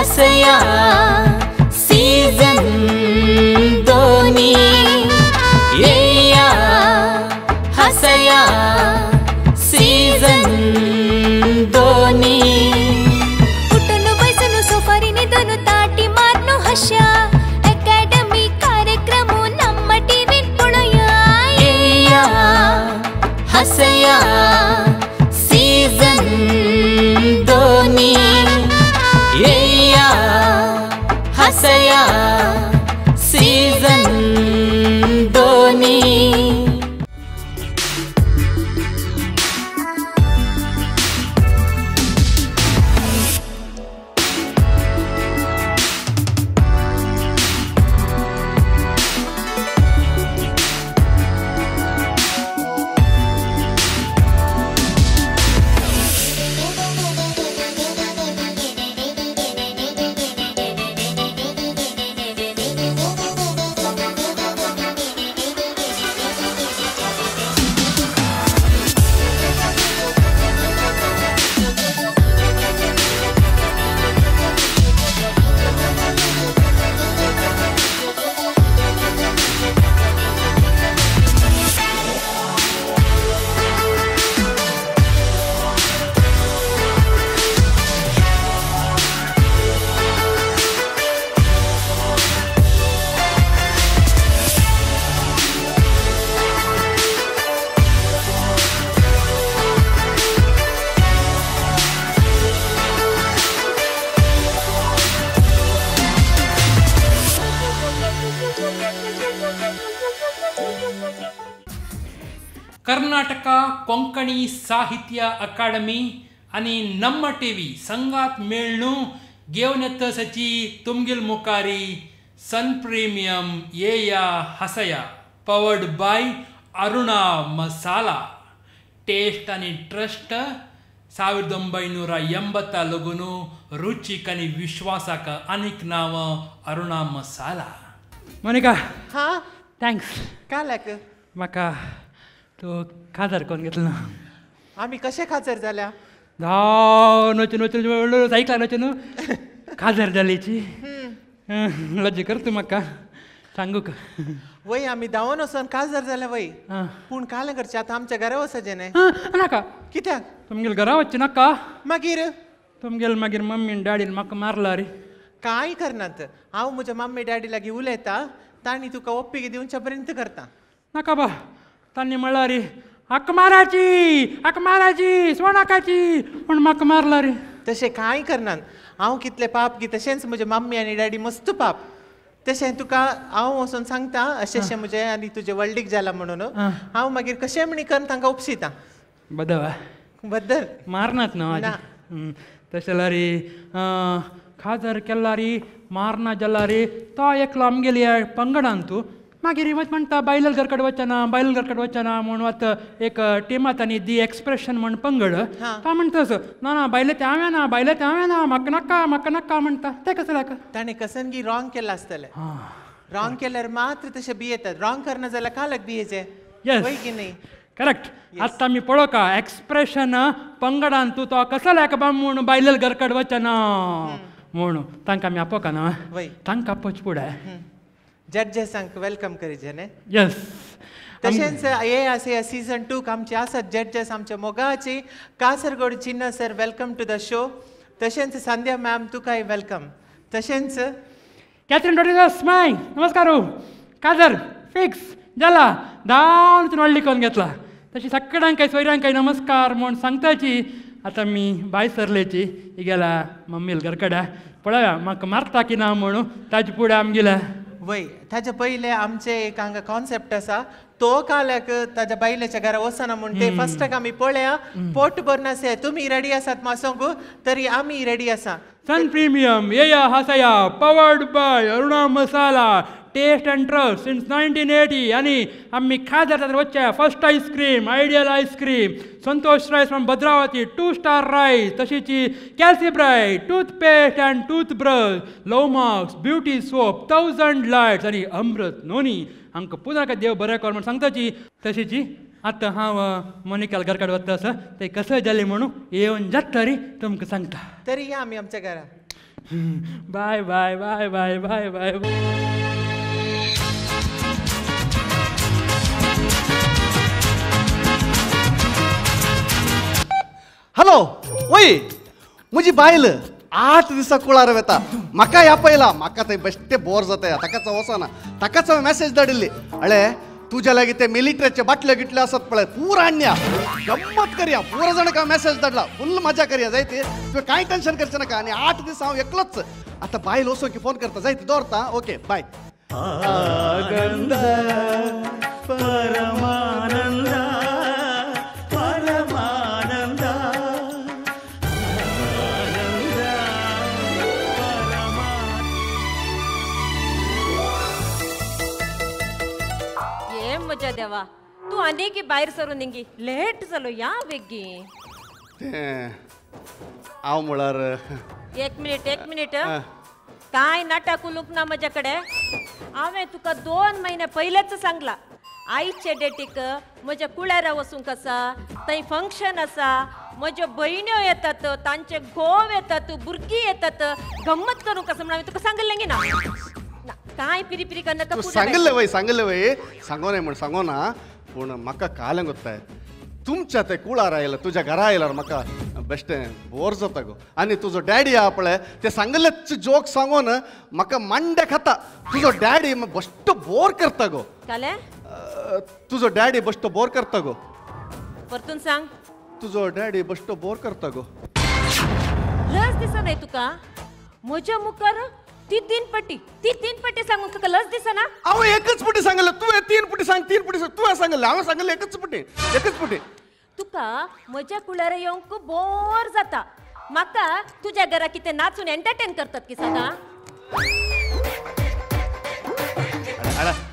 हसया season दोनी येया हसया season दोनी कुटुनु बैसनु सोफारिनी दोनु ताटी मारनु हशा अकादमी कार्यक्रम नम्म टीवी पुळया येया हसया सीजन दोनी येया हसया सीजन दोनी कर्नाटक कोंकणी साहित्य अकादमी आणि नम्म टीव्ही संगात मेळणू घेऊन येतसची तुमगेल मुखारी सन प्रीमियम येया हसया powered by Aruna masala taste आणि ट्रस्ट 1980 लगून रुचिक आणि विश्वासाक अनेक नाव अरुणा मसाला. मोनिका हा थँक्स. काय लाग म्हाका तो खाजार कोण घेतलो. आम्ही कशे खासर जाल्या धाव नचून नचून ऐकला नचून खाजार जालीची लज्ज कर तू म्हाका सांगू का. वय आम्ही धांवन वचोन खासर जाल्या वय पूण काल करचे आता आमच्या घरा वचचे न्ही. नाका कित्याक तुमगेल घरा वच्चे नाका. मागीर तुमगेल मागीर मम्मीन डॅडीन म्हाका मारला रे. काय करनात हांव म्हज्या मम्मी डॅडी लागीं उलयता तांणी तुका ओप्पिगे दिवचे पर्यंत करता. नाका बा तांणी म्हणला रे हाक माराची सोनाकाची म्हण म्हाका मारला रे. तशें कांय करनात हांव कितले पाप की तशेंच म्हजे मम्मी आनी डॅडी मस्त पाप. तशें तुका हांव वचोन सांगता अशें अशें म्हजें आनी तुजे वर्ल्डीक जाला म्हणून हांव मागीर कशें म्हणी करून तांकां उपशिता. बदवा बद्दल मारनात ना तशें जाल्यार रे खाजार केला रे मारना जाला रे तो एकलो आमगेली पंगडान तूं मागीर वच म्हणटा बायलल घरकड वचना म्हूण वत एक टिमात आनी दी एक्सप्रेशन म्हण पंगड तो म्हणटा ना बायले ते हांवें ना म्हाका नाका म्हणटा ते कशें लायक. ताणें कसनगी रॉंग केला आसतलें. रॉंग केल्यार मात्र तशें भियेतात. रॉंग करना जाल्यार कालक भियेचें वय की न्ही. करेक्ट. आतां आमी पळोवं का एक्सप्रेशन पंगडान तूं तो कसो लायक बा म्हूण बायलल घरकड वचना म्हूण तांकां आमी आपोवका ना वय तांकां आपोवचे फुडें जड्जेसांक वेलकम करीचे न्ही. यस. तशेंच हे आसा सीझन 2 आमचे आसात जड्जेस आमचे मोगाची कासरगोड चिन्न sir welcome to the show. तशेंच संध्या मॅम तुकाय वेलकम. तशेंच कॅथरीन रॉड्रिगस माय नमस्कार. काजर फिक्स जाला धांवन व्हडली करून घेतला. तशी सगळ्यांक सोयऱ्यांक नमस्कार म्हूण सांगताची. आतां मी बाय सरलेची ही गेला मम्मील घरकड्या पळया म्हाका मारता की ना म्हणून ताजे फुडें आमी गेल्या. वय ताचे पयले आमचे एक हांगा कॉन्सेप्ट आसा तो काल्याक ताज्या बायलेच्या घरा वचना म्हूण ते फस्टाक आमी पळया पोट भरनासे. तुमी रेडी आसात मासोंक तरी आमी रेडी आसा. सन प्रीमियम येया हसया powered by Aruna masala taste and trust since 1980 आणि आम्ही खाजार वच्चे first ice cream ideal ice cream Santosh rice from Bhadravati 2 star rice तशीची calcibright toothpaste and toothbrush lovemarks beauty soap 1000 lights आणि अमृत नोनी आमकां पुन्हा देव बरें कर म्हण सांगताची. तशीची आतां हांव मोनिकाल घरकाड वता ते कसं जालें म्हणून येवन जाता तरी तुमकां सांगता. तरी या आमी आमच्या घरा. Bye bye bye bye bye bye hello वय म्हजी बायल 8 दिसा कुळार वेता म्हाका ह्या पयला म्हाका थंय बेश्टे बोर जाता ताकाच वचना ताकाच हांवें मॅसेज धाडिल्ली अळे तुज्या लागीं ते मिलिटरीचे बाटल्यो गिटल्यो आसात पळय पूर हाडया गम्मत करया पूरा जाणांक हांवें मॅसेज धाडला फुल्ल मजा करया जाय ते तुवें कांय टेन्शन करचें नाका आनी 8 दीस हांव एकलोच आतां बायल वचो की फोन करता जाय ती दवरता ओके बाय मजा देवा तू आनी भायर सरून निंगी लेट जालो या बेगी हांव म्हळ्यार एक मिनिट काय नाटक उलूक ना म्हजे कडेन हांवें तुका 2 महिने पयलेच सांगला आयचे डेटीक म्हज्या कुळारा वचूंक आसा थंय फंक्शन आसा म्हज्यो भयण्यो येतात तांचे घोव येतात भुरगीं येतात गम्मत करूंक आसा म्हणून हांवें तुका सांगलें ना काय पिरी पिरी करनाका सांगले वय सांगो नाही म्हण सांगो ना पूण म्हाका कालें गोत्ताय तुमच्या ते कुळार आयला तुज्या घरा आयल्यार म्हाका बेश्टें बोर जाता गो आनी तुजो डॅडी आहा पळय ते सांगलेच जोक सांगोन म्हाका मांडे खाता तुजो डॅडी बेश्टो बोर करता गो काले तुजो डॅडी बेश्टो बोर करता गो परतून सांग तुजो डॅडी बेश्टो बोर करता गो लस दिसना नाही तुका म्हज्या मुखार ती 3 पट्टी सांगून तुका लस दिसना हांव एकच पुटी सांगले तुवें 3 पुटी सांग तुवें सांगले हांवें सांगले एकच पुटी तुका म्हज्या कुळार येवंक बोर जाता म्हाका तुज्या घरा कितें नाचून एंटरटेन करतात की सांगा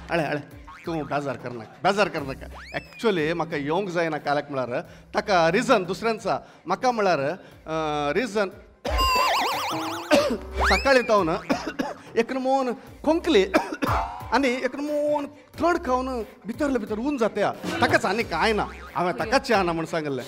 अळे तूं बेजार करनाका एक्चुअली म्हाका येवंक जायना काल्याक म्हळ्यार ताका रिजन दुसऱ्यांचा म्हाका म्हळ्यार रिजन सकाळी तावन एक नमून खोंकली आनी एक नमून थंड खावन भितर ऊन जात्या ताकाच आनी कांय ना हांवें ताकाच येना म्हण सांगलें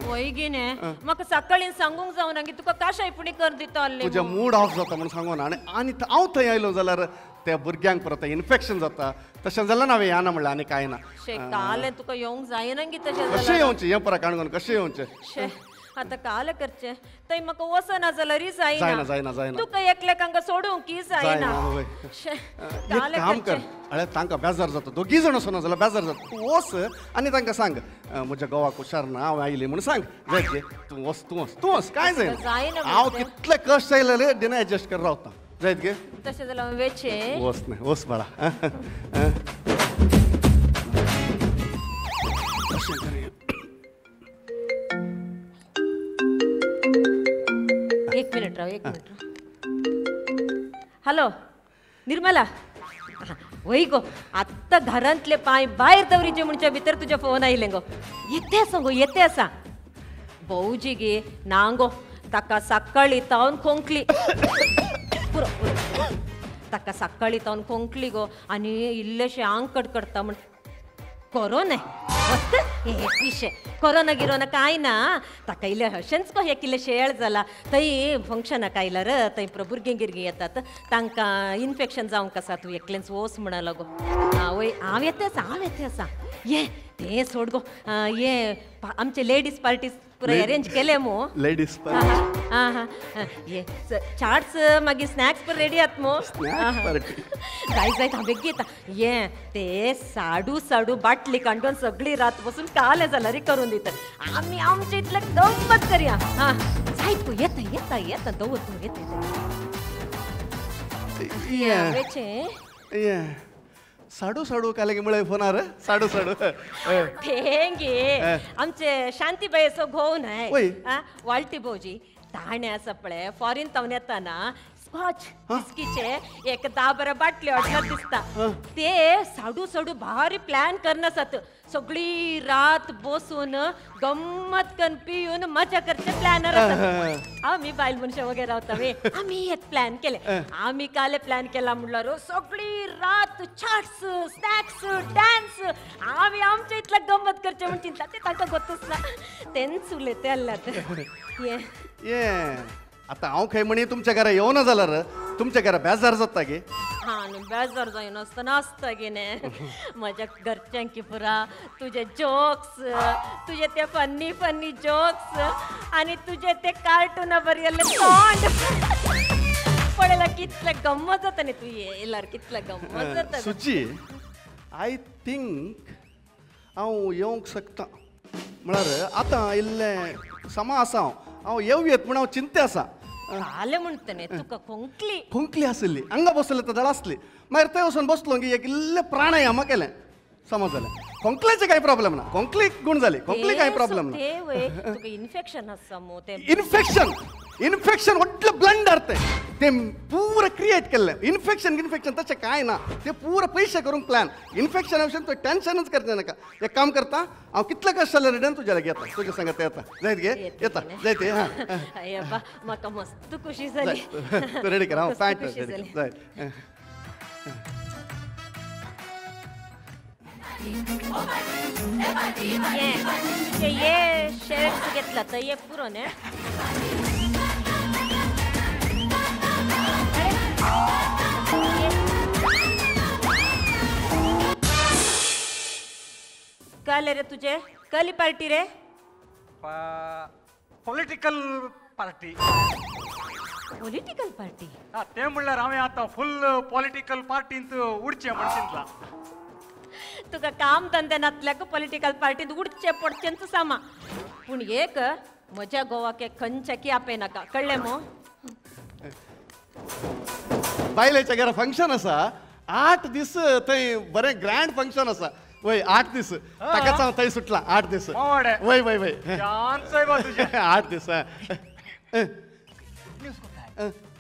वयगिने म्हाका सकाळीं सांगूंक जावना की तुका काशाय पुणी कर दिता तुजें मूड ऑफ जाता म्हण सांगून आनी हांव थंय आयलो जाल्यार त्या भुरग्यांक परत इन्फेक्शन जाता तशें जाल्यार हांवें येना म्हणलें आनी कांय ना कालें तुका येवंक जायना की तशें कशें येवचें हें परा काणकोण कशें येवचें आता काल करचे थंय म्हाका वचना जाल्यार जायना तुका एकल्याक सोडूंक की जायना काम कर अळे तांकां बेजार जाता दोगी जाण वचना जाल्यार बेजार जाता तूं वच आनी तांकां सांग म्हज्या घोवाक हुशार ना हांव आयली म्हूण सांग जाय तूं वच काय जायना हांव कितले कश्ट आयले डिनर एडजस्ट कर रावता जायत गे तशें जाल्यार वेचे वच बाळा एक मिनिट राव हॅलो निर्मला वय गो आत्ता घरांतले पांय भायर दवरीचे म्हणचे भितर तुजे फोन आयले गो येते आसा भाऊजी गे ना गो ताका सकाळी तावन खोंकली पुरो ताका सकाळी तावन खोंकली गो आनी इल्लेशें आंग कडकडटा म्हण कोरोना एक विषय कोरोना गिरोना कांय ना ताका इल्ले हशेंच को एक इल्ले शेळ जाला थंय फंक्शनाक आयल्यार थंय भुरगीं गिरगीं येतात तांकां इन्फेक्शन जावंक आसा तूं एकलेंच वच म्हणला गो आवय हांव येते आसा ये ते सोड गो ये आमचे लेडीज पार्टीज पुराय अरेंज केले मो लेडीज ये चाट्स मागीर स्नॅक्स पण रेडी आहात मो जाय हांव बेगी येता ये ते साडू बाटली काडून सगळी रात बसून काले जाल्यार रे करून दितात आमी आमचे इतले गंमत करया जाय तूं येता दवर तूं येता साडू काले म्हळे फोनार साडू तेंगे आमचे शांतीबाईचो घोव न्हय वाळटी भाऊजी ताणे आसा पळय फॉरेन तावन येताना स्कॉच विस्कीचे एक 10-12 बाटली ऑर्डर दिसता ते साडू भारी प्लॅन करनासत सगळी रात बसून गम्मत करून पिऊन मजा करचे प्लॅनर आसात आम्ही बायल मनशां वगैरे रावतावे आम्ही एक प्लॅन केले आम्ही काले प्लॅन केला म्हणल्यार सगळी रात चाट्स स्नॅक्स डान्स आम्ही आमच्या इतल्या गम्मत करचे म्हण चिंता ते तांकां गोतूच ना तेंच उलयते आल्ल्यात ये आता हांव खंय म्हणी तुमच्या घरा येवना जाल्यार तुमच्या घरा बेजार जाता गे हा न्हू बेजार जायन नासता गे ने म्हज्या घरच्यांकी पुरा तुझे जोक्स तुझे ते फन्नी फन्नी जोक्स आणि तुझे ते कार्टून बरयल्ले तोंड पळयला कितले गंमत जाता न्ही तू येयल्यार कितले गंमत जाता सुची आय थिंक हांव येवंक शकता म्हळ्यार आतां इल्लें समा आसा हांव येवयेत म्हण हांव चिंते आसा काले म्हणटने तुका खोंकली खोंकली आसली हांगा बसले तर दळ आसली मागीर थंय वचून बसलो की एक इल्लें प्राणायाम केलें समज जालें खोंकलेचें कांय प्रॉब्लेम ना खोंकलीक गूण जाली खोंकली कांय प्रॉब्लेम ना ते वय तुका इन्फेक्शन आसा मो ते इन्फेक्शन व्हडलें ब्लंडर ते पूर क्रिएट केल्लें इन्फेक्शन तशें कांय ना ते पूर पयशे करूंक प्लॅन इन्फेक्शन विशीं तूं टेन्शनच करचें नाका एक काम करता हांव कितले कश्ट जालें रेड्यान तुज्या लागीं येता तुज्या सांगात येता जायत गे येता जायत हां अरे बा म्हाका मस्त खुशी जाली तूं रेडी कर हांव मस्त पॅन्ट खुशी रेडी जाली. जाय ये शर्ट घेतला तर ये पुरो ने काल रे तुझे काली पार्टी रे पॉलिटिकल पार्टी पॉलिटिकल पार्टी ते म्हणल्यार हांवें आतां फुल पॉलिटिकल पार्टींत उडचें म्हण चिंतलां तुका काम धंद्यानातल्याक पॉलिटिकल पार्टीत उडचे पडचेंच सामा पूण एक म्हज्या गोवाक एक खंयच्याकी आपे नाका कळ्ळें मो बायलेच्या घरा फंक्शन आसा 8 दीस थंय बरें ग्रँड फंक्शन आसा वय 8 दीस ताकाच हांव थंय सुटला 8 दीस मोडे. वय वय वय चान्स आहे बा तुझे 8 दीस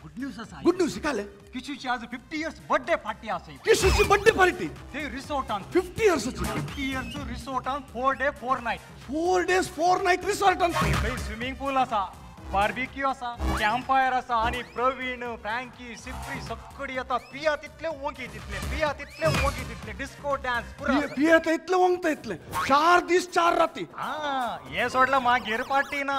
गुड न्यूज आसा गुड न्यूज काले किशूची आज 50 इयर्स बर्थडे पार्टी आसा किशूची बर्थडे पार्टी ते रिसोर्टान 50 इयर्साची 50 इयर्स रिसोर्टान 4 डे 4 नाईट 4 days 4 night रिसॉर्टान थंय स्विमींग पूल आसा बार्बिक्यू आसा कॅम्पायर आसा आणि प्रवीण फ्रँकी सिप्री सगळी येता पिया तितले वोंकी तितले डिस्को डान्स पुरा पियेता इतलें वंगता इतलें 4 दीस 4 राती हा हे सोडला मागीर पार्टी ना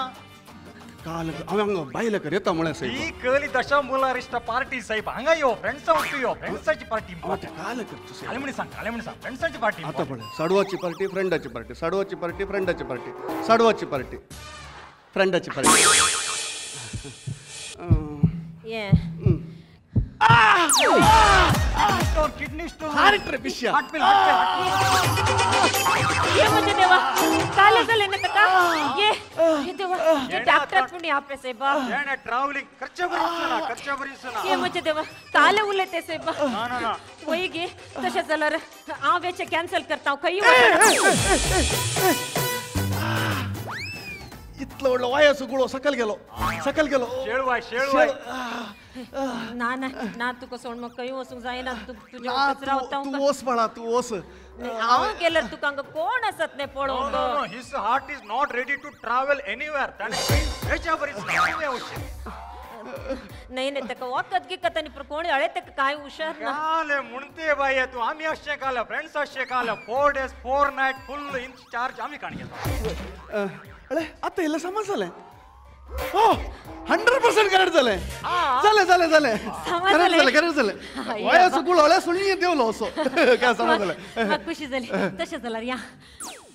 काल हांवें बायले कर येता म्हळें सई ही कळली दशा मुलारिष्ट पार्टी साहेब हांगा यो फ्रेंड्सांक यो फ्रेंड्साची पार्टी काल करता काले म्हणे सांग फ्रेंड्साची पार्टी आता पळय साडवाची पार्टी फ्रेंडाची पार्टी साडवाची पार्टी फ्रेंडाची पार्टी साडवाची पार्टी फ्रेंडाची पार्टी ये किडनी स्टोन हार्ट रे पिश्या ये मुझे देवा काले झाले ना का ये देवा ये डॉक्टर पुणी आपे से बा येणे ट्रॅव्हलिंग खर्चा बरीच ये मुझे देवा काले उलेते से बा ना वही गे तशे जाल्यार हांव वेचे कॅन्सल करता खंय इतलो व्हडलो वायाचो गुळो सकल गेलो शेळवाय ना ना ना तुका सोड मग खंय वचूंक जायना तुझ्या ना, कचरा होता तू वस बाळा तू वस हांव गेल्यार तुका हांगा कोण आसत ने पळोवंक No, his heart is not ready to travel anywhere. त्याने नाही नाही ताका वखत गिकत आनी कोण हळे ताका काय हुशार ना काले म्हणते बाई तू आम्ही असे काल फ्रेंड्स असे काल 4 days 4 night full in charge आम्ही काढ घेतो अरे आता हिला समज झालंय हो 100% करेक्ट झालंय करेक्ट झालंय वायाचो गुळ हळ्या सुणी देवलो असो काय समज झालंय म्हाका खुशी जाली तशें जाल्यार या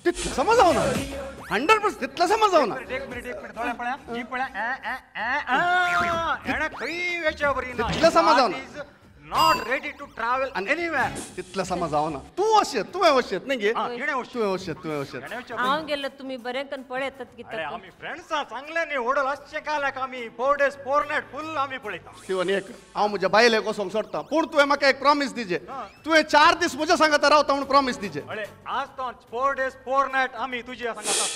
तितलं समज जाऊ ना 100% तितलं समज जाऊ ना एक मिनिट थोड्या पळ्या ही पळ्या एणे खरी वेच्या बरी ना तितलं समज जाऊ ना not ready to travel anywhere तितलं समज जाऊ ना तू अशेत नाही गे तू अशेत हांव गेलो तुमी बरें करून पळयतात अरे कितें आम्ही फ्रेंड्स चांगल्याने ओडल अशें काल्याक आमी 4 days 4 night फुल आमी पळयता शिवन एक हांव म्हज्या बायलेक वचोंक सोडटा पूण तुवें म्हाका एक प्रॉमिस दिजे तुवें 4 दीस म्हज्या सांगात रावता म्हूण प्रॉमिस दिजे अरे आज तो 4 days 4 night आमी तुझ्या सांगात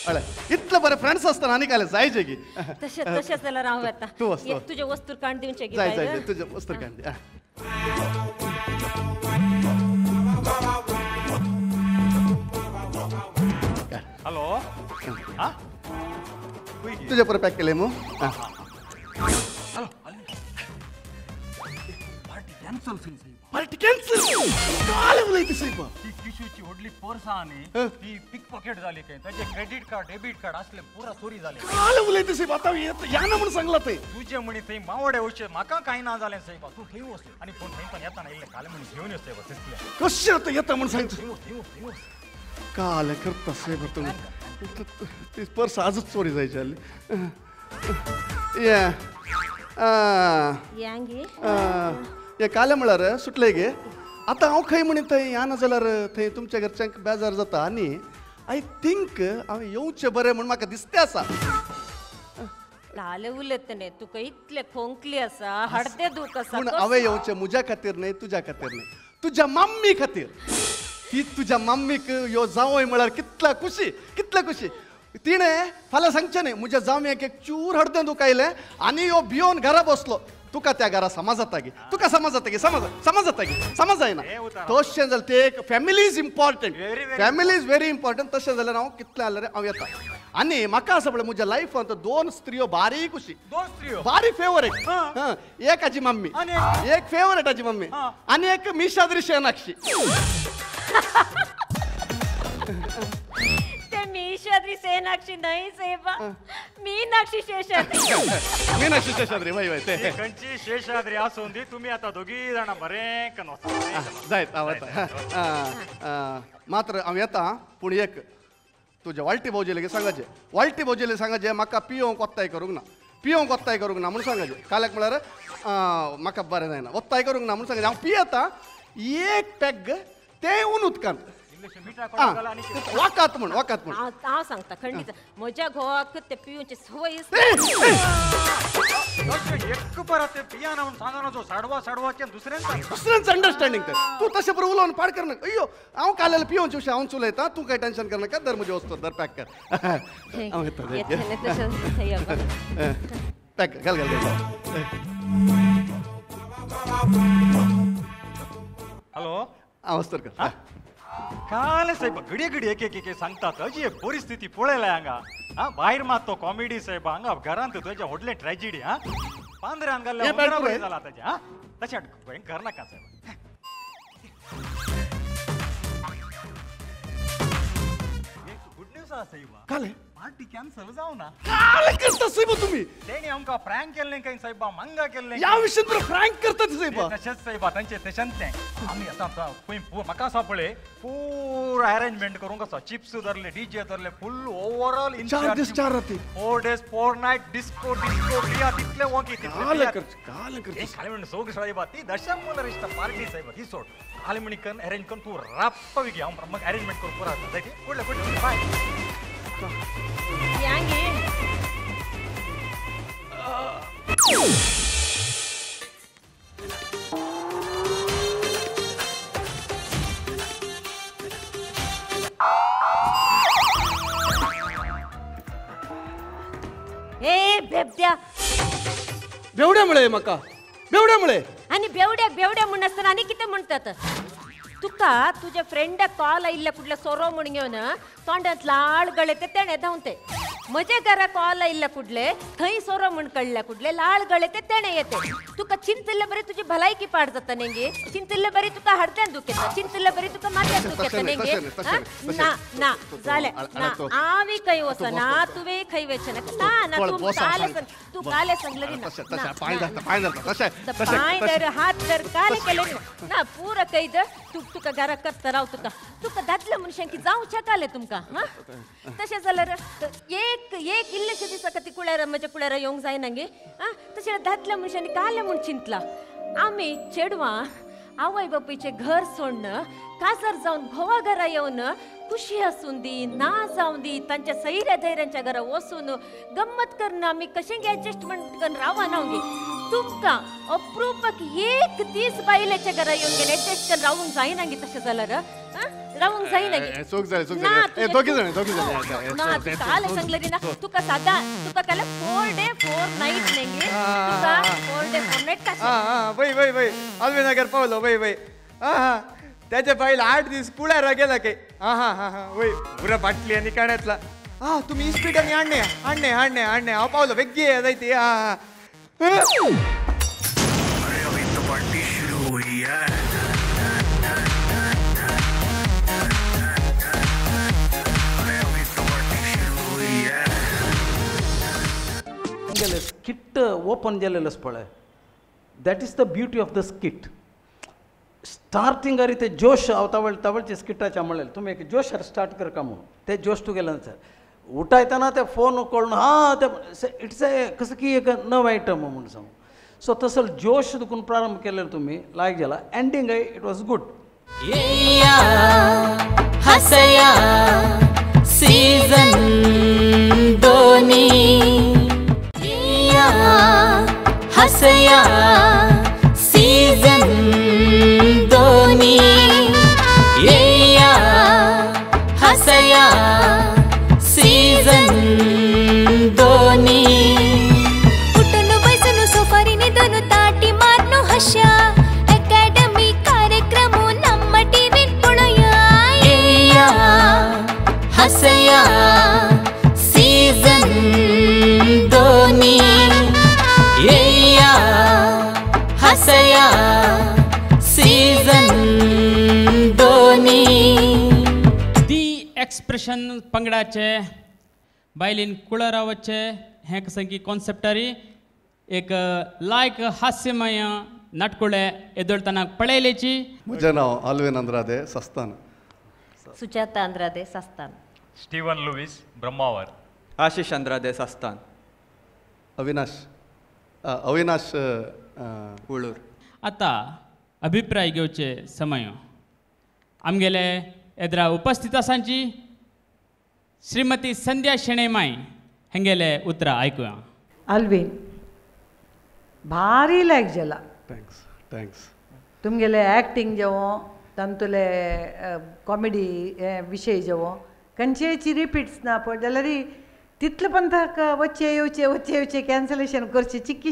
अळे इतलं बरें फ्रेंड्स आसतना आनी काय जायचे की तशें जाल्यार हांव येता तूं वच, तूं वच. तुजे वस्तू काण दिवचे गे जाय बाय जाय तुजें वस्त्र कांदी हॅलो हा तुझे पर पॅक केले मग पार्टी कॅन्सल सी साहेब पार्टी कॅन्सल काल उलयता साहेब ती टिश्यूची व्हडली पर्स आणि ती पिक पॉकेट झाली काय त्याचे क्रेडिट कार्ड डेबिट कार्ड असले पुरा चोरी झाले काल उलयता साहेब आता या ना म्हणून सांगला ते तुझे म्हणे थंय मावडे वचचे म्हाका काही ना जालें साहेब तू थंय वच आणि पण थंय पण येताना इल्ले काल म्हणे घेऊन यो साहेब दिसले कशें आता येता म्हणून सांगता थंय वच काल करता साहेब तुम्ही ती पर्स आजच चोरी जायची आली या यांगे हे काले म्हळ्यार सुटले गे आता हांव खंय म्हणे थंय या ना जाल्यार थंय तुमच्या घरच्यांक बेजार जाता आनी आय थिंक हांव येवचें बरें म्हण म्हाका दिसतें आसा काले उलयतने तुका इतले खोंकली आसा हडते दूख आसा पूण हांवें येवचें म्हज्या खातीर न्हय तुज्या खातीर न्हय तुज्या मम्मी खातीर ती तुज्या मम्मीक यो जावंय म्हळ्यार कितल्या खुशी तिणें फाल्यां सांगचें न्ही म्हज्या जावयाक एक चूर हडतें दूख आयलें आनी यो भियोन घरा बसलो तुका त्या घरा समज जाता गे तुका समज जाता गे समज जाता गे समज जायना तशें जाल्यार ते एक family is important family is very important तशें जाल्यार हांव कितलें जाल्यार हांव येता आनी म्हाका आसा पळय म्हज्या लायफांत 2 स्त्रियो बारीक खुशी 2 स्त्रियो बारी फेवरेट एक हाजी मम्मी एक फेवरेट हाजी मम्मी आनी एक मिशाद्री शेनाक्षी ते मीशाद्री सेनाक्षी नाही साहेबा मीनाक्षी शेषाद्री मीनाक्षी शेषाद्री वय ते खंयची शेषाद्री आसून दी तुम्ही आता दोगी जाणा बरें कन जायत हांव येता मात्र हांव येता पूण एक तुज्या वाळटी भावजेले सांगाचे वाळटी भावजेले सांगाचे म्हाका पियोंक वत्ताय करूंक ना म्हूण सांगाचे काल्याक म्हळ्यार म्हाका बरें जायना वत्ताय करूंक ना म्हूण सांगाचे हांव पियेता एक पॅक तें उदकांत वाकात म्हण हांव सांगता खंडीत म्हज्या घोवाक ते पिवची सवय एक परत ते पियाना म्हणून सांगना जो साडवाचे दुसऱ्यांचं अंडरस्टँडिंग कर तू तशें बरोबर उलोवन पाड कर नाका अय्यो हांव काल्याला पियोवचे विशय हांव उलयता तूं कांय टेन्शन कर नाका दर म्हजे वस्तू दर पॅक कर हांव येता पॅक घाल हॅलो हांव वस्तर कर काल साहेब घडी एक सांगतात अजी एक परिस्थिती पळयल्या हांगा हा भायर मात तो कॉमेडी साहेब हांगा घरांत तुज्या व्हडले ट्रॅजिडी हा पांद्र्यान घाल्ल्या जाला ताच्या हा तशें भयंकर नाका साहेब गुड न्यूज आसा साहेब काले पार्टी कॅन्सल जावना काले करता साहेब तुम्ही तेणी आमकां फ्रँक केल्लें काय साहेब मंगा केल्लें या विशयात बरं फ्रँक करता ते साहेब तशेंच साहेब तांचे तशेंच तें आमी आतां पळय म्हाका आसा पळय पूर अरेंजमेंट करूंक आसा चिप्स धरले डीजे धरले फुल ओवरऑल 4 दीस 4 राती 4 days 4 night डिस्को बिया तितले वोंकी काले कर खाली म्हणून सोग साहेब ती दशमूलर इष्ट पार्टी साहेब ही सोड खाली म्हणी करून अरेंज करून तू राप्प विकी हांव मग अरेंजमेंट करून पुरा जायती कुठले बाय यांगे ए बेबद्या बेवड्यामुळे म्हाका बेवड्यामुळे आणि बेवड्या म्हण आसतना आनी कितें म्हणटात तुका तुझ्या फ्रेंडाक कॉल आयिल्ल्या कुठल्या सोरो म्हण घेवन तोंडांत लाळ गळेते तेणे धांवते म्हज्या घरा कॉल आयिल्ल्या कुडले थंय सोरो म्हण कळल्या कुडले लाळ गळेते तेणे येते तुका चिंतिल्ले बरी तुजी भलायकी पाड जाता नेंगे चिंतिल्ले बरी तुका हडत्यान दुख येता चिंतिल्ले बरी तुका माथ्यान दुख येता नेंगे ना जाले ना आमी खंय वचना तुवें खंय वचना ना तू काले सांगले ना पांय धर हात धर काले केले ना पूरा कೈ द तुका घरा करता राव तुका दादल्या मनशांकी जावच्या काले तुमकां हा तशें जाल्यार एक इल्लेशे दिसा ती कुळ्यार म्हज्या कुळ्यार येवंक जायना गे हा तशें दादल्या मनशांनी काले म्हूण चिंतला आमी चेडवां आवय बापूयचें घर सोडन काजार जावन घोवा घरा येवन खुशी आसून दी ना जावन दी तांच्या सैऱ्या धैर्यांच्या घरा वचून गंमत करून आमी कशें गे एडजस्टमेंट करून रावा ना गे तुमका अप्रूपक एक दीस बायलेच्या घरा येवन गेले एडजस्ट करून रावूंक जायना गे तशें जाल्यार रावूंक जायना गे दोगी जाण ना काल सांगले रे ना तुका सादा तुका काल 4 day 4 night नेंगे तुका 4 day 4 night का वय अल्वेनगर पावलो वय त्याच्या पहिले 8 दिवस कुळ्यारा गेला काय हा वय पुरा बाटली आणि काण्यातला तुम्ही इस्पिटाने आणणे हांव पावलो बेग्गे जायते अरे अभी तो पार्टी शुरू हुई स्किट ओपन केलेलंच पळय that is the beauty of the skit starting अरे ते जोश तवळचे स्किटाच्या म्हणलें तुमी एक जोशार स्टार्ट कर का म्हणून ते जोश तू गेलं सर उठायतना ते फोन कळून हां ते इट्स ए कसं की एक नवं आयटम म्हणून सांगू सो तसं जोश दुखून प्रारंभ केलेलं तुम्ही लायक झाला एंडिंग आहे इट वॉज गुड येया हसया सीझन 2 येया हसया सीझन 2 येया हसया सीझन 2 उठून बसून सोफारीने दोन ताटी मारनो हशा अकॅडमी कार्यक्रम नम्म टीव्ही पळया येया हसया सीझन 2 येया हसया सीझन 2 दी एक्सप्रेशन पंगडाचे बायलीन कुळरावचे हें कसं की कॉन्सेप्टारी एक लायक हास्यमय नाटकुळे एदोळतना पळयलेची म्हजें नांव Allwyn अंद्रादे सस्तान Sujata अंद्रादे सास्तान Steven Lewis Brahmavar Ashish अंद्रादे सास्तान Avinash उळूर आता अभिप्राय घेवचे समय आमगेले एदरा उपस्थित आसांची श्रीमती संध्या शेणेमाय हेंगेले उतरां आयकुया अल्विन भारी लायक जाला थँक्स तुमगेले एक्टिंग जेवो तांतुले कॉमेडी विशय जेवो खंयचेची रिपीट्स ना पळय जाल्यार तितले पण ताका वच्चे येवचे कॅन्सलेशन करचे चिक्की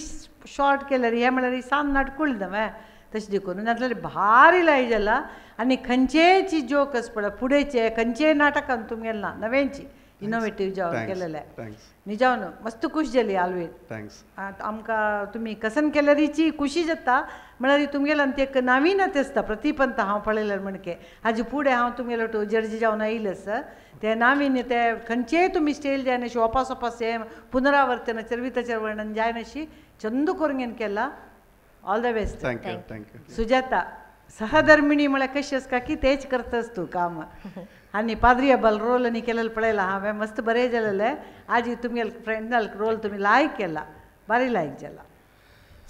शॉर्ट केल्यार हे म्हळ्यार सान नाटकूळ न्हय तशें देखून नाजाल्यार भारी लायक जाला आनी खंयचेची जोकस पळय फुडेचे खंयचेय नाटकान तुमगेले ना नव्यांची इनोवेटीव जावन केलेले निजावन मस्त खुश जाली आल्वीन थँक्स आमकां तुमी कसन केल्यारीची खुशी जाता म्हळ्यार तुमगेल्यान ते एक नवीनच आसता प्रतिपंत हांव पळयल्यार म्हणके हाजे फुडें हांव तुमगेलो तो जर्जी जावन आयिल्लें ते नावीन ते खंयचेय तुमी स्टेल जायना अशी ओपास सेम पुनरावर्तन चरिताचेर वर्णन जायना अशी चंद करून केला all the best thank you Sujata सहधर्मिणी म्हळ्यार कशी आसता की तेच करतास तूं काम आनी पाद्रिया बल रोल आनी केलेलो पळयला हांवें मस्त बरें जालेलें आज तुमगेले फ्रेंडाल रोल तुमी लायक केला भारी लायक जाला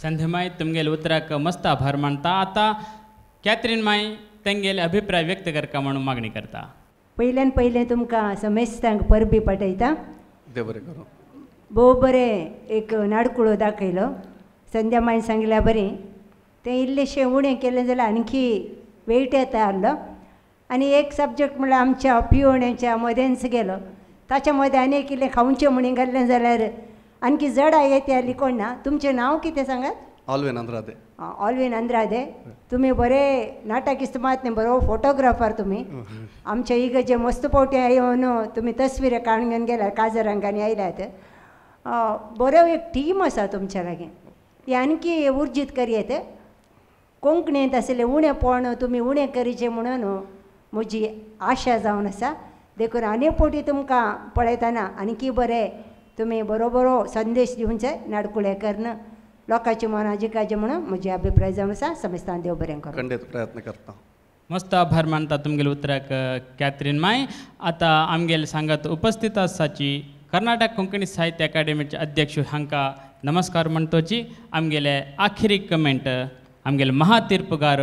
संध्यामाय तुमगेले उतराक मस्त आभार मानता आता कॅथरीन माय तेंगेले अभिप्राय व्यक्त करका म्हणून मागणी करता पयल्यान पयलें तुमकां समेस्तांक परबी पाठयता देव बरें करूं भोव बरें एक नाडकुळो दाखयलो संध्या मायन सांगल्या बरें तें इल्लेशें उणें केलें जाल्यार आणखी वेट येता आहलो आनी एक सब्जेक्ट म्हळ्यार आमच्या पियोण्याच्या मदेंच गेलो ताच्या मदें आनी एक इल्लें खावचें म्हणून घातलें जाल्यार आणखी जड येते लिखोण ना तुमचें नांव कितें सांगात ऑल्विन अंद्रादे ऑल्विन अंद्रादे तुमी बरें नाटक इस्तमात न्ही बरो फोटोग्राफर तुमी आमच्या इगर्जे मस्त पोवटे येवन तुमी तस्वीर काडून घेवन गेल्यार काजरांगांनी आयल्यात बरो एक टीम आसा तुमच्या लागीं ती आणखी उर्जीत करयेत कोंकणींत आसलें उणें पोण तुमी उणें करीचें म्हणून म्हजी आशा जावन आसा देखून आनी पोटी तुमकां पळयतना आणखी बरें तुमी बरो संदेश दिवचे नाडकुळेकरन लोकांची मनां जिकायचे म्हणून म्हजे अभिप्राय जावन आसा समेस्तान देव बरें करूं खंडीत प्रयत्न करता मस्त आभार मानता तुमगेले उतराक कॅथरीन माय आता आमगेले सांगत उपस्थित आसाची कर्नाटक कोंकणी साहित्य अकादेमीचे अध्यक्ष हांकां नमस्कार म्हणटोची आमगेले आखिरी कमेंट आमगेले महातीर्पगार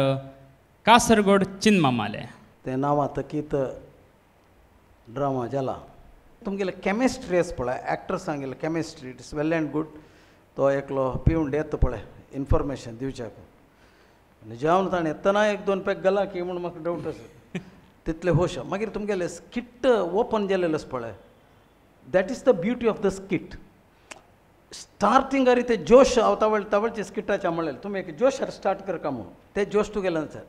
कासरगोड चिन्मामाले ते नांव तकीत ड्रामा जाला तुमगेले केमिस्ट्री आसा पळय एक्टर्स सांगेले chemistry it is well and good तो एकलो पिवन येता पळय इन्फॉर्मेशन दिवच्याक आनी जेवण ताणें येतना एक दोन पॅक घाला की म्हूण म्हाका डावट आसा तितले होश मागीर तुमगेले स्किट ओपन केलेलो आसा पळय that is the beauty of the skit starting अरे ते जोश तवळचे स्किटाच्या म्हणलें तुमी एक जोशार स्टार्ट कर का म्हणून ते जोश तू गेलं सर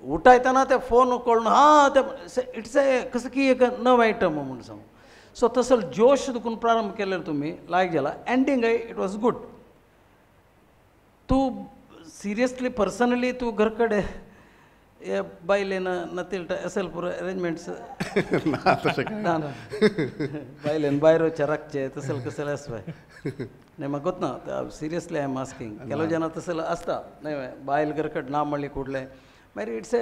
उठायतना ते फोन कळून हां ते इट्स ए कसं की एक नवं आयटम म्हणून सांगू सो तसं जोश दुखून प्रारंभ केलेलं तुम्ही लायक झाला एंडिंग आहे इट वॉज गुड तू सिरियसली पर्सनली तू घरकडे हे बायलेन नतील असेल पुरं अरेंजमेंट्स ना बायलेन बायरोच्या राखचे तसं कसं असवाय नाही म्हाका गोतना सिरियसली आय एम आस्किंग ಕೆಲವು ಜನ तसं असता नाही बायल घरकड ना म्हणली कुठले मागीर इट्स ए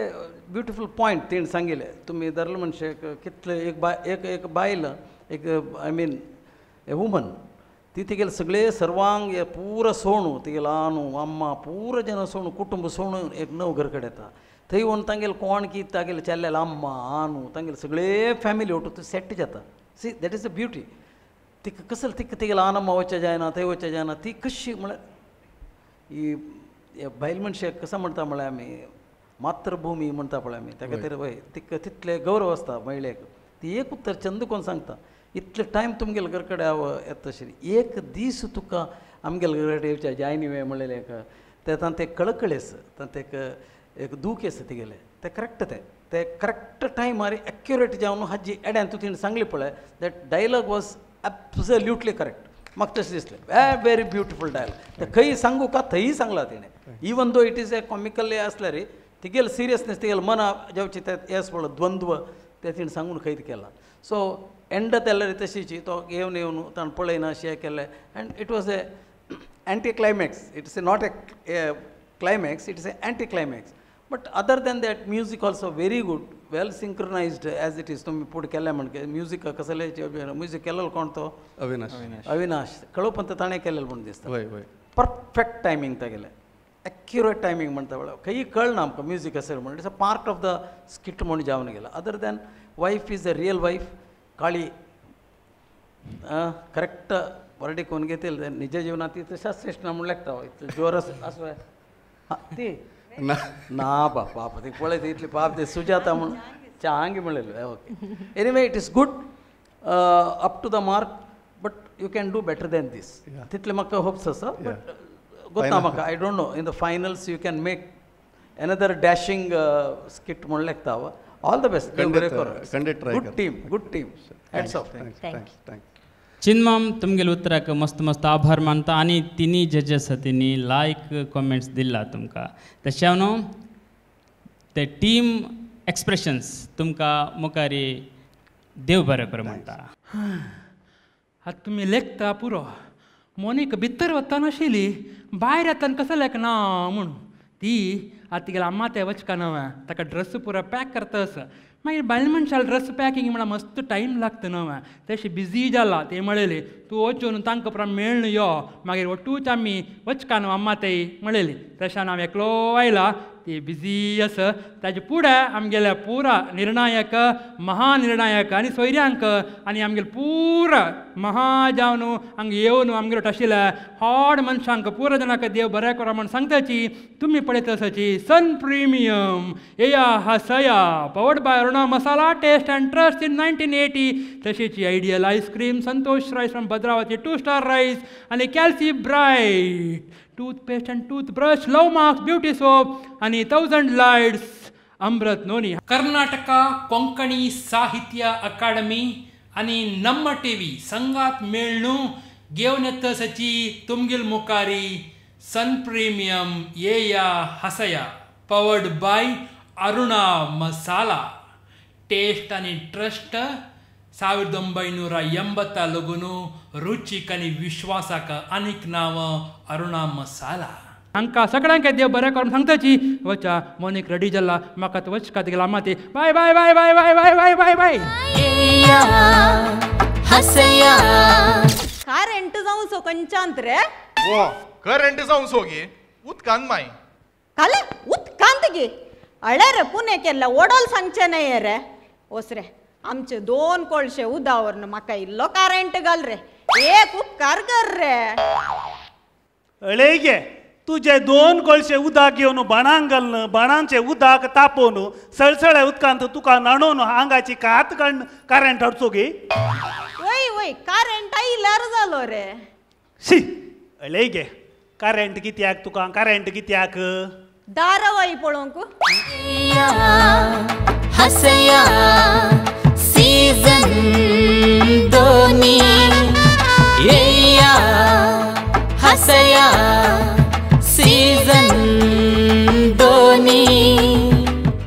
ब्युटिफूल पॉयंट तेणें सांगिल्लें तुमी धरले म्हणचे कितले एक बायल एक आय मीन ए वुमन ती तिगेले सगळे सर्वांग हे पूर सोणू तिगेले आनू अम्मा पूर जन सोणू कुटुंब सोणू एक नव घरकड येता थंय व्हरून तांगेले कोण की तागेले चेल्लेले अम्मा आनू तांगेले सगळे फॅमिली ओटू सेट जाता see that is the beauty तिका कसं तिगेले आनम्मा वच्चे जायना थंय वच्चे जायना ती कशी म्हळ्यार ही बायल मनशाक कसं म्हणटा म्हळ्यार आमी मातृभूमी म्हणटा पळय आमी ताका तर वय तिका तितले गौरव आसता महिलेक ती एक उत्तर चंद कोण सांगता इतले टायम तुमगेले घरकडे येता तशें एक दीस तुका आमगेले घरकडे येवचे जायनी वेळ म्हणलेले ते तांत एक कळकळेस तांत एक दूख आसा तिगेले ते करेक्ट टायमार एक्युरेट जावन हाजी एड्यान तूं तिणें सांगली पळय that dialogue was absolutely correct म्हाका तशें दिसलें वेरी ब्युटिफूल डायलॉग ते खंय सांगू का थंय सांगला तिणें even though it is a comical आसल्यार रे तिगेले सिरियसनेस तिगेले मना जावचे ते येस पळय द्वंद्व ते तिणें सांगून खंय केला सो एंड तेल्ले तशीची तो येवन येवन ताणें पळयना अशें केलें and it was a anti climax it's not a climax it's a anti climax but other than that music also very good well synchronized as it is तुमी पुढे केलें म्हणजे म्युजीक कसले म्युजीक केलेलो कोण तो अविनाश कळोवपंत ताणें केलेलो म्हूण दिसता परफेक्ट टायमींग तेगेलें एक्युरेट टायमींग म्हणटा पळय खंय कळना आमकां म्युजीक असेल म्हणून it's a part of the skit म्हणून जावन गेला other than wife is a real wife काळी करेक्ट बरडे कोण घेतील निज जिवनात ती तशाच श्रेष्ठ म्हूण लागता जोर आसू ती ना बाप ती पळय ती इतली पाप ती सुजाता म्हणून चांगी म्हणलेलो okay anyway it is good up to the mark but you can do better than this तितले म्हाका होप्स आसा बट गोता म्हाका I don't know in the finals you can make another dashing skit म्हूण लागता all the best good team hats off thank you चिन्मम तुमगेले उतराक मस्त मस्त आभार मानता आणि तिनी जजेस तिनी लायक कॉमेंट्स दिला तुमकां तशें न्हू ते टीम एक्सप्रेशन्स तुमकां मुखारी देव बरें करूं म्हणटा आतां तुमी लेखता पुरो मोनीक भितर वता नाशिल्ली भायर येताना कसं लेखना म्हणून ती आतां तिगेले अम्मा ते वचका नव्या ताका ड्रेस पुरो पॅक करतास मागीर बायल मनशाला ड्रेस पॅकिंग म्हणल्यार मस्त टायम लागता नव्या तशें बिजी जाला ते म्हणलेली तूं वचून तांकां पुरो मेळून यो मागीर वटूच आमी वचका न्हू अम्मा तेई म्हणलेली तशें हांव एकलो आयला ती बिजी आसा ताजे फुडें आमगेल्या पुरा निर्णायक महानिर्णायक आनी सोयऱ्यांक आनी आमगेले पुरा महा जावन हांगा येवन आमगेलो आशिल्ल्या हॉड मनशांक पुरा जाणांक देव बरें करा म्हण सांगताची तुमी पळयता आसाची सन प्रिमियम येया हासया powered by Aruna masala taste and trust in 1980 तशीची ideal ice cream Santosh rice from Bhadravati 2 star rice आनी calcibright toothpaste and toothbrush love marks beauty soap आनी 1000 लायट्स अमृत नोनी कर्नाटक कोंकणी साहित्य अकादमी आनी नम्म टीव्ही संगात मेळणू घेवन येतसाची तुमगेल मुखारी सन प्रिमियम येया हसया powered by Aruna masala taste आनी ट्रस्ट 1980 लगून रुचीक आनी विश्वासाक आनीक नांव अरुणा मसाला हांकां सगळ्यांक देव बरें करून सांगताची वचा मोनीक रेडी जाला म्हाका वचका तिगेला माती bye bye bye bye bye bye bye bye bye हसया करेंट जावन सो कंचांत रे ओ करेंट जावन सो गे उदकांत माय काले उदकांत गे अळे रे पुणे केल्ला ओडोल सांगचे न्हय रे ओसरे आमचे 2 कोळशे उदावरन म्हाका इल्लो करेंट घाल रे एक उपकार कर रे अळे गे तुझे 2 कोळशे उदक घेवन बाणांक घालन बाणांचे उदक तापोवन सळसळे उदकांत तुका न्हाणोवन आंगाची कात करेंट हाडचो गे वय वय करेंट आयल्यार जालो रे शी अळे गे करेंट कित्याक तुका करेंट कित्याक दारावाई पळोवंक हसया